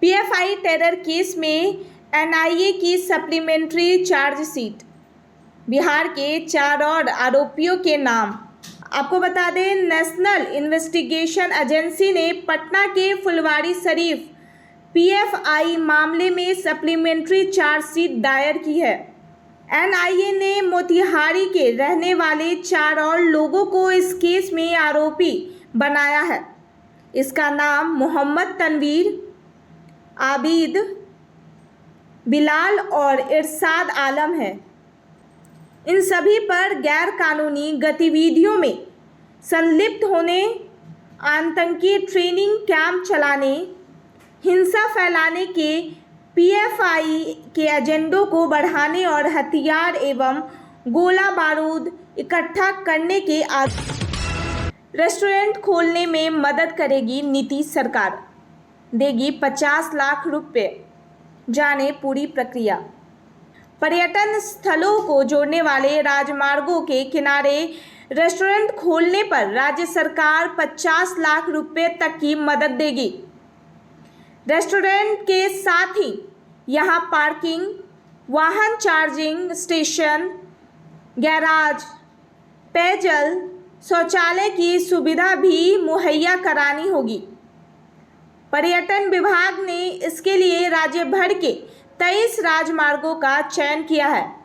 PFI terror case में NIA की supplementary chargesheet. Bihar के 4 और आरोपियों के नाम। आपको बता दें, नेशनल इन्वेस्टिगेशन एजेंसी ने पटना के फुलवारी शरीफ पीएफआई मामले में सप्लीमेंट्री चार्जशीट दायर की है। एनआईए ने मोतिहारी के रहने वाले 4 और लोगों को इस केस में आरोपी बनाया है। इसका नाम मोहम्मद तनवीर, आबिद, बिलाल और इरशाद आलम है। इन सभी पर गैर कानूनी गतिविधियों में संलिप्त होने, आतंकी ट्रेनिंग कैंप चलाने, हिंसा फैलाने के, पीएफआई के एजेंडों को बढ़ाने और हथियार एवं गोला बारूद इकट्ठा करने के रेस्टोरेंट खोलने में मदद करेगी नीतीश सरकार, देगी 50 लाख रुपए। जाने पूरी प्रक्रिया। पर्यटन स्थलों को जोड़ने वाले राजमार्गों के किनारे रेस्टोरेंट खोलने पर राज्य सरकार 50 लाख रुपए तक की मदद देगी। रेस्टोरेंट के साथ ही यहां पार्किंग, वाहन चार्जिंग स्टेशन, गैराज, पेयजल, शौचालय की सुविधा भी मुहैया करानी होगी। पर्यटन विभाग ने इसके लिए राज्य भर के 23 राजमार्गों का चयन किया है।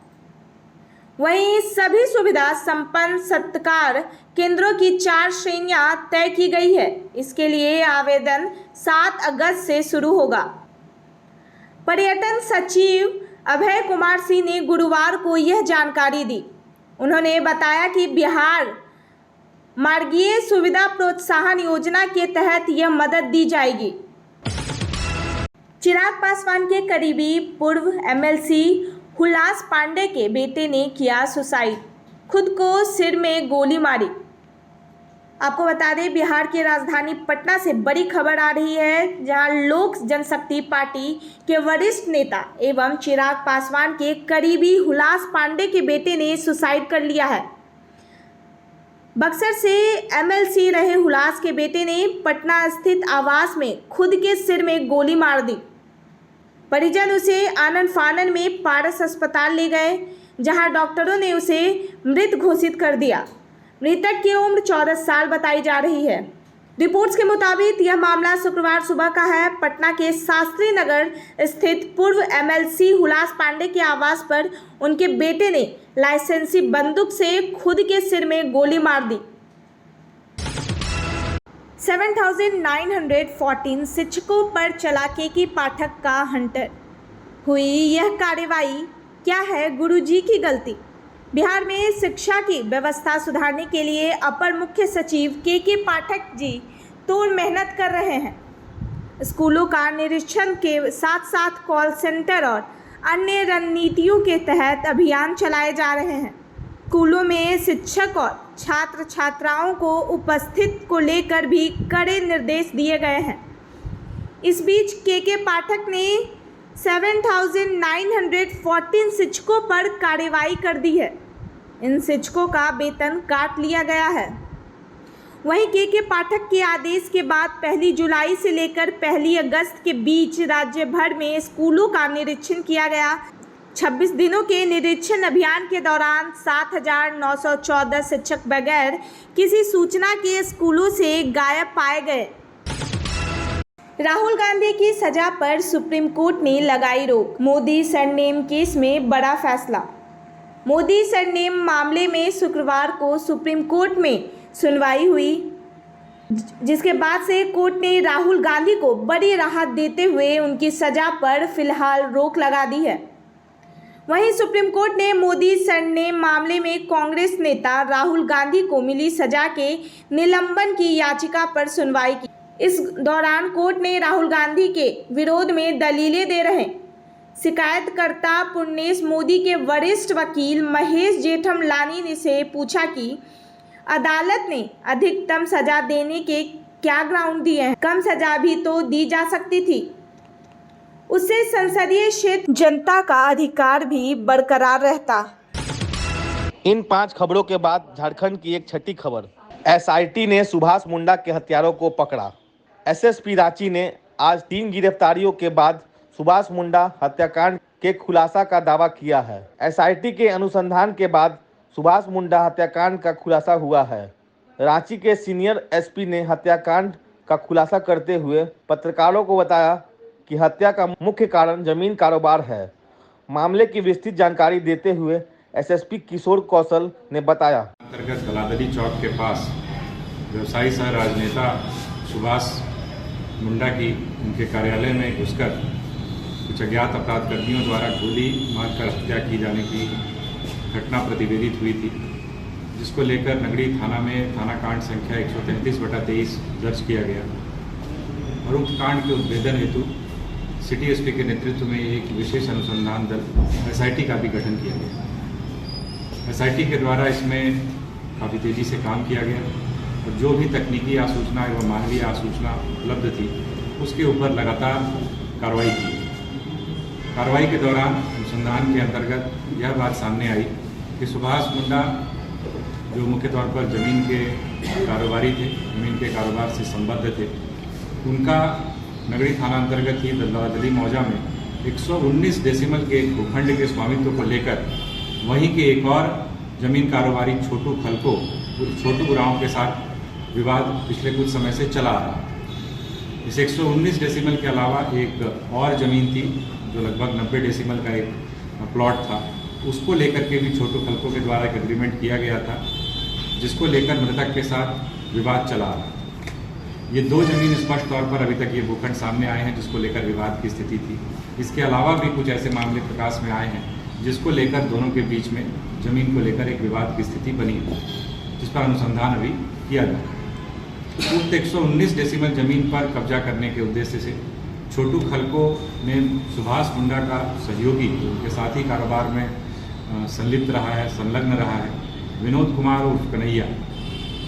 वहीं सभी सुविधा संपन्न सत्कार केंद्रों की 4 श्रेणियां तय की गई है। इसके लिए आवेदन 7 अगस्त से शुरू होगा। पर्यटन सचिव अभय कुमार सिंह ने गुरुवार को यह जानकारी दी। उन्होंने बताया कि बिहार मार्गीय सुविधा प्रोत्साहन योजना के तहत यह मदद दी जाएगी। चिराग पासवान के करीबी पूर्व एमएलसी हुलास पांडे के बेटे ने किया सुसाइड, खुद को सिर में गोली मारी। आपको बता दें, बिहार की राजधानी पटना से बड़ी खबर आ रही है, जहां लोक जनशक्ति पार्टी के वरिष्ठ नेता एवं चिराग पासवान के करीबी हुलास पांडे के बेटे ने सुसाइड कर लिया है। बक्सर से एमएलसी रहे हुलास के बेटे ने पटना स्थित आवास में खुद के सिर में गोली मार दी। परिजन उसे आनन फानन में पारस अस्पताल ले गए, जहां डॉक्टरों ने उसे मृत घोषित कर दिया। मृतक की उम्र 14 साल बताई जा रही है। रिपोर्ट्स के मुताबिक यह मामला शुक्रवार सुबह का है। पटना के शास्त्री नगर स्थित पूर्व एमएलसी हुलास पांडे के आवास पर उनके बेटे ने लाइसेंसी बंदूक से खुद के सिर में गोली मार दी। 7,914 शिक्षकों पर चला केके पाठक का हंटर। हुई यह कार्रवाई, क्या है गुरुजी की गलती? बिहार में शिक्षा की व्यवस्था सुधारने के लिए अपर मुख्य सचिव केके पाठक जी तोड़ मेहनत कर रहे हैं। स्कूलों का निरीक्षण के साथ साथ कॉल सेंटर और अन्य रणनीतियों के तहत अभियान चलाए जा रहे हैं। स्कूलों में शिक्षक और छात्र छात्राओं को उपस्थित को लेकर भी कड़े निर्देश दिए गए हैं। इस बीच केके पाठक ने 7,914 शिक्षकों पर कार्रवाई कर दी है। इन शिक्षकों का वेतन काट लिया गया है। वहीं केके पाठक के आदेश के बाद 1 जुलाई से लेकर 1 अगस्त के बीच राज्य भर में स्कूलों का निरीक्षण किया गया। 26 दिनों के निरीक्षण अभियान के दौरान 7,914 शिक्षक बगैर किसी सूचना के स्कूलों से गायब पाए गए। राहुल गांधी की सजा पर सुप्रीम कोर्ट ने लगाई रोक। मोदी सरनेम केस में बड़ा फैसला। मोदी सरनेम मामले में शुक्रवार को सुप्रीम कोर्ट में सुनवाई हुई, जिसके बाद से कोर्ट ने राहुल गांधी को बड़ी राहत देते हुए उनकी सजा पर फिलहाल रोक लगा दी है। वहीं सुप्रीम कोर्ट ने मोदी सरनेम मामले में कांग्रेस नेता राहुल गांधी को मिली सजा के निलंबन की याचिका पर सुनवाई की। इस दौरान कोर्ट ने राहुल गांधी के विरोध में दलीलें दे रहे शिकायतकर्ता पुर्णेश मोदी के वरिष्ठ वकील महेश जेठमलानी से पूछा कि अदालत ने अधिकतम सजा देने के क्या ग्राउंड दिए हैं, कम सजा भी तो दी जा सकती थी। उससे संसदीय क्षेत्र जनता का अधिकार भी बरकरार रहता। इन 5 खबरों के बाद झारखंड की एक छठी खबर। एसआईटी ने सुभाष मुंडा के हत्यारों को पकड़ा। एसएसपी रांची ने आज 3 गिरफ्तारियों के बाद सुभाष मुंडा हत्याकांड के खुलासा का दावा किया है। एसआईटी के अनुसंधान के बाद सुभाष मुंडा हत्याकांड का खुलासा हुआ है। रांची के सीनियर एसपी ने हत्याकांड का खुलासा करते हुए पत्रकारों को बताया कि हत्या का मुख्य कारण जमीन कारोबार है। मामले की विस्तृत जानकारी देते हुए एसएसपी किशोर कौशल ने बताया। अंतर्गत दलादली चौक के पास व्यवसायी सह राजनेता सुभाष मुंडा की उनके कार्यालय में घुसकर कुछ अज्ञात अपराधकर्मियों द्वारा गोली मारकर हत्या की जाने की घटना प्रतिवेदित हुई थी, जिसको लेकर नगड़ी थाना में थाना कांड संख्या 133/23 दर्ज किया गया और उक्त कांड के उद्भेदन हेतु सिटी एसपी के नेतृत्व में एक विशेष अनुसंधान दल एसआईटी का भी गठन किया गया। एसआईटी के द्वारा इसमें काफ़ी तेज़ी से काम किया गया और जो भी तकनीकी आसूचना एवं मानवीय आसूचना उपलब्ध थी उसके ऊपर लगातार कार्रवाई की। कार्रवाई के दौरान अनुसंधान के अंतर्गत यह बात सामने आई कि सुभाष मुंडा जो मुख्य तौर पर ज़मीन के कारोबारी थे, ज़मीन के कारोबार से संबद्ध थे, उनका नगरी थाना अंतर्गत ही दलादली मौजा में 119 डेसिमल के भूखंड के स्वामित्व को लेकर वहीं के एक और जमीन कारोबारी छोटू खलको छोटू उरांव के साथ विवाद पिछले कुछ समय से चला आ रहा। इस 119 डेसिमल के अलावा एक और ज़मीन थी जो लगभग 90 डेसिमल का एक प्लॉट था, उसको लेकर के भी छोटू खलको के द्वारा एक एग्रीमेंट किया गया था, जिसको लेकर मृतक के साथ विवाद चला आ रहा। ये दो ज़मीन स्पष्ट तौर पर अभी तक ये भूखंड सामने आए हैं जिसको लेकर विवाद की स्थिति थी। इसके अलावा भी कुछ ऐसे मामले प्रकाश में आए हैं जिसको लेकर दोनों के बीच में ज़मीन को लेकर एक विवाद की स्थिति बनी है, जिस पर अनुसंधान अभी किया जा रहा है। उक्त 119 डेसिमल ज़मीन पर कब्जा करने के उद्देश्य से छोटू खलको ने सुभाष मुंडा का सहयोगी, उनके साथी कारोबार में संलिप्त रहा है, संलग्न रहा है, विनोद कुमार उर्फ कन्हैया,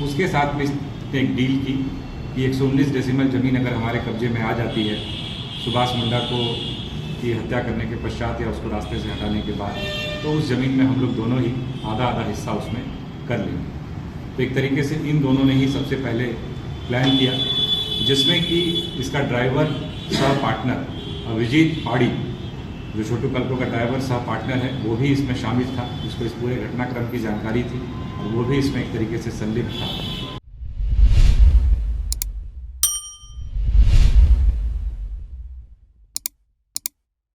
उसके साथ में इसने एक डील की कि 119 डेसिमल ज़मीन अगर हमारे कब्जे में आ जाती है सुभाष मुंडा को की हत्या करने के पश्चात या उसको रास्ते से हटाने के बाद, तो उस ज़मीन में हम लोग दोनों ही आधा आधा हिस्सा उसमें कर लेंगे। तो एक तरीके से इन दोनों ने ही सबसे पहले प्लान किया, जिसमें कि इसका ड्राइवर सह पार्टनर अभिजीत पाड़ी, जो छोटू खलको का ड्राइवर सह पार्टनर है, वो भी इसमें शामिल था, जिसको इस पूरे घटनाक्रम की जानकारी थी और वो भी इसमें एक तरीके से संलिप्त था।